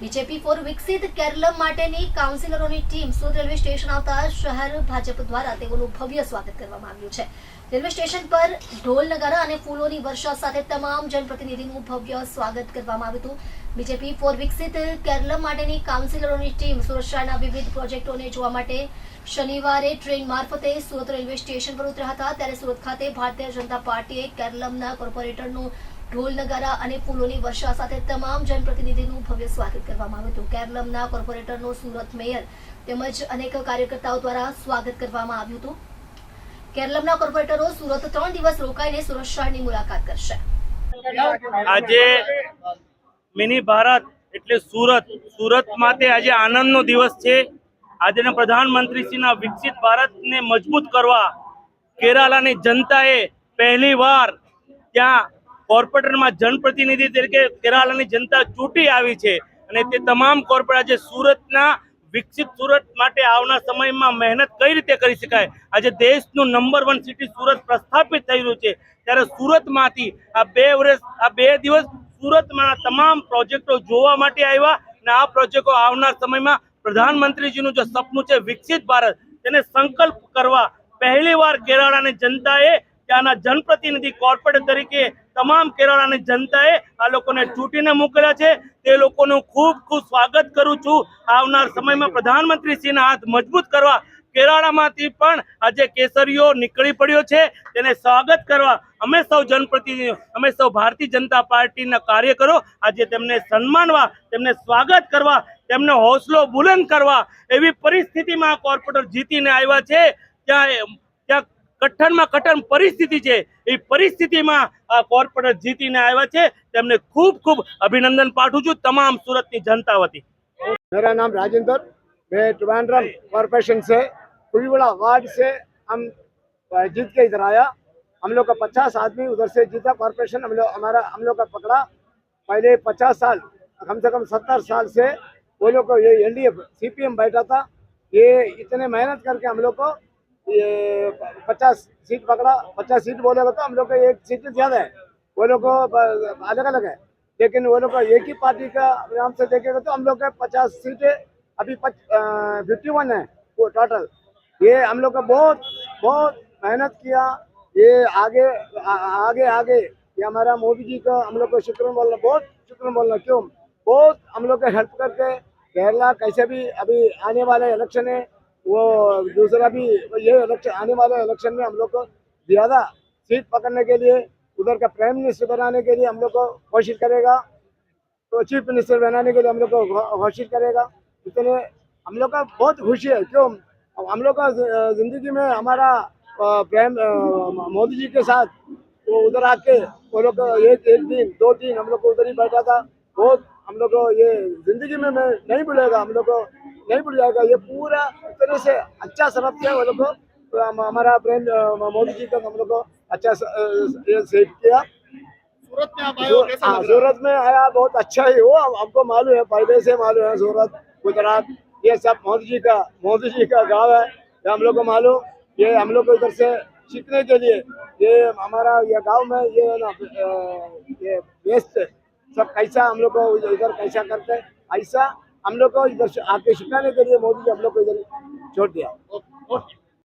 BJP four વિકસિત કેરલમ માટેની કાઉન્સિલરોની team Surat railway station આવતા શહેર ભાજપ દ્વારા તેઓનું ભવ્ય સ્વાગત કરવામાં આવ્યું છે। રેલવે સ્ટેશન પર ઢોલ નગારા અને ફૂલોની વર્ષા સાથે તમામ જનપ્રતિનિધિનું ભવ્ય સ્વાગત કરવામાં આવ્યું હતું। બીજેપી ફોર વિકસિત કેરલમ માટેની કાઉન્સિલરોની ટીમ સુરત શહેરના વિવિધ પ્રોજેક્ટોને જોવા માટે શનિવારે ટ્રેન મારફતે સુરત રેલવે સ્ટેશન પર ઉતર્યા હતા। ત્યારે સુરત ખાતે ભારતીય જનતા પાર્ટીએ કેરલમના કોર્પોરેટરનું ઢોલ નગારા અને ફૂલોની વર્ષા સાથે તમામ જનપ્રતિનિધિનું ભવ્ય સ્વાગત કરવામાં આવ્યું હતું। કેરલમના કોર્પોરેટરનું સુરત મેયર તેમજ અનેક કાર્યકર્તાઓ દ્વારા સ્વાગત કરવામાં આવ્યું હતું। કેરલમના કોર્પોરેટરો સુરત 3 દિવસ રોકાઈને સુરત શહેરની મુલાકાત કરશે। આજે મિની ભારત એટલે સુરત માટે આજે આનંદનો દિવસ છે। આજના પ્રધાનમંત્રીશ્રીના વિકસિત ભારતને મજબૂત કરવા કેરાલાની જનતાએ પહેલીવાર ત્યાં કોર્પોરેટરમાં જનપ્રતિનિધિ તરીકે કેરાલાની જનતા ચૂંટી આવી છે અને તે તમામ કોર્પોરેટ આજે સુરતના વિકસિત સુરત માટે આવનાર સમયમાં મહેનત કઈ રીતે કરી શકાય, આજે દેશનું નંબર 1 સિટી સુરત પ્રસ્થાપિત થઈ રહ્યું છે। ત્યારે સુરતમાંથી આ 2 દિવસ સુરતમાં તમામ પ્રોજેક્ટો જોવા માટે આવ્યા અને આ પ્રોજેક્ટો આવનાર સમયમાં પ્રધાનમંત્રીજીનું જે સપનું છે વિકસિત ભારત તેને સંકલ્પ કરવા પહેલીવાર કેરાલાની જનતાએ ત્યાંના જનપ્રતિનિધિ કોર્પોરેટર તરીકે તમામ કેરાલાની જનતાએ આ લોકોને ચૂંટીને મોકલ્યા છે। તે લોકોનું ખૂબ ખૂબ સ્વાગત કરું છું। આવનાર સમયમાં પ્રધાનમંત્રીશ્રીના હાથ મજબૂત કરવા કેરાલામાંથી પણ આજે કેસરીઓ નીકળી પડ્યો છે। તેને સ્વાગત કરવા અમે સૌ જનપ્રતિનિધિઓ, અમે સૌ ભારતીય જનતા પાર્ટીના કાર્યકરો આજે તેમને સન્માનવા, તેમને સ્વાગત કરવા, તેમનો હોસલો બુલંદ કરવા એવી પરિસ્થિતિમાં કોર્પોરેટર જીતીને આવ્યા છે। ત્યાં કઠણમાં કઠણ પરિસ્થિતિ છે, એ પરિસ્થિતિમાં આ કોર્પોરેટર જીતીને આવ્યા છે। તેમને ખૂબ ખૂબ અભિનંદન પાઠવું છું તમામ સુરતની जनता वती। मेरा नाम राजेंद्र, मैं ट्रिवांड्रम कॉर्पोरेशन से कुलविड़ा वार्ड से हम जीत के इधर आया। हम लोग का 50 आदमी उधर से जीता कॉर्पोरेशन। हम लोग का पकड़ा पहले 50 साल, कम से कम 70 साल से वो लोग को ये एलडीएफ सीपीएम बैठा था। ये इतने मेहनत करके हम लोग को ये 50 सीट पकड़ा। 50 सीट बोलेगा तो हम लोग का 1 सीट ज्यादा है, वो लोग को अलग अलग है, लेकिन वो लोग का एक ही पार्टी का नाम से देखेगा तो हम लोग का 50 सीटें अभी 51 है वो टोटल। ये हम लोग का बहुत बहुत मेहनत किया। ये आगे आगे आगे ये हमारा मोदी जी का हम लोग को शुक्र बोलना, बहुत शुक्र बोलना। क्यों? बहुत हम लोग का हेल्प करके केरला कैसे भी अभी आने वाले इलेक्शन है, वो दूसरा भी ये इलेक्शन आने वाले इलेक्शन में हम लोग को ज़्यादा सीट पकड़ने के लिए उधर का प्राइम मिनिस्टर बनाने के लिए हम लोग को कोशिश करेगा, तो चीफ मिनिस्टर बनाने के लिए हम लोग को कोशिश करेगा। इतने हम लोग का बहुत खुशी है। क्यों? हम लोग का ज़िंदगी में हमारा प्राइम मोदी जी के साथ वो उधर आके वो लोग एक दिन 2 दिन हम लोग को उधर ही बैठा था। बहुत हम लोग को ये ज़िंदगी में मैं नहीं भूलेगा, हम लोग को नहीं भूल जाएगा। ये पूरा इस तरह से अच्छा सबक किया वो लोग को, हमारा प्राइम मोदी जी का हम लोग को अच्छा सेट किया। सूरत में आप आए हो, कैसा लग रहा है? सूरत में आया बहुत अच्छा ही हो। हमको मालूम है, पहले से मालूम है सूरत गुजरात ये सब मोदी जी का गांव है, ये हम लोग को मालूम। ये हम लोग को इधर से सीखने के लिए ये हमारा ये गांव में ये ना ये बेस्ट सब कैसा हम लोग को इधर कैसा करते हैं, ऐसा हम लोग को इधर आके सिखाने के लिए मोदी जी हम लोग को इधर छोड़ दिया।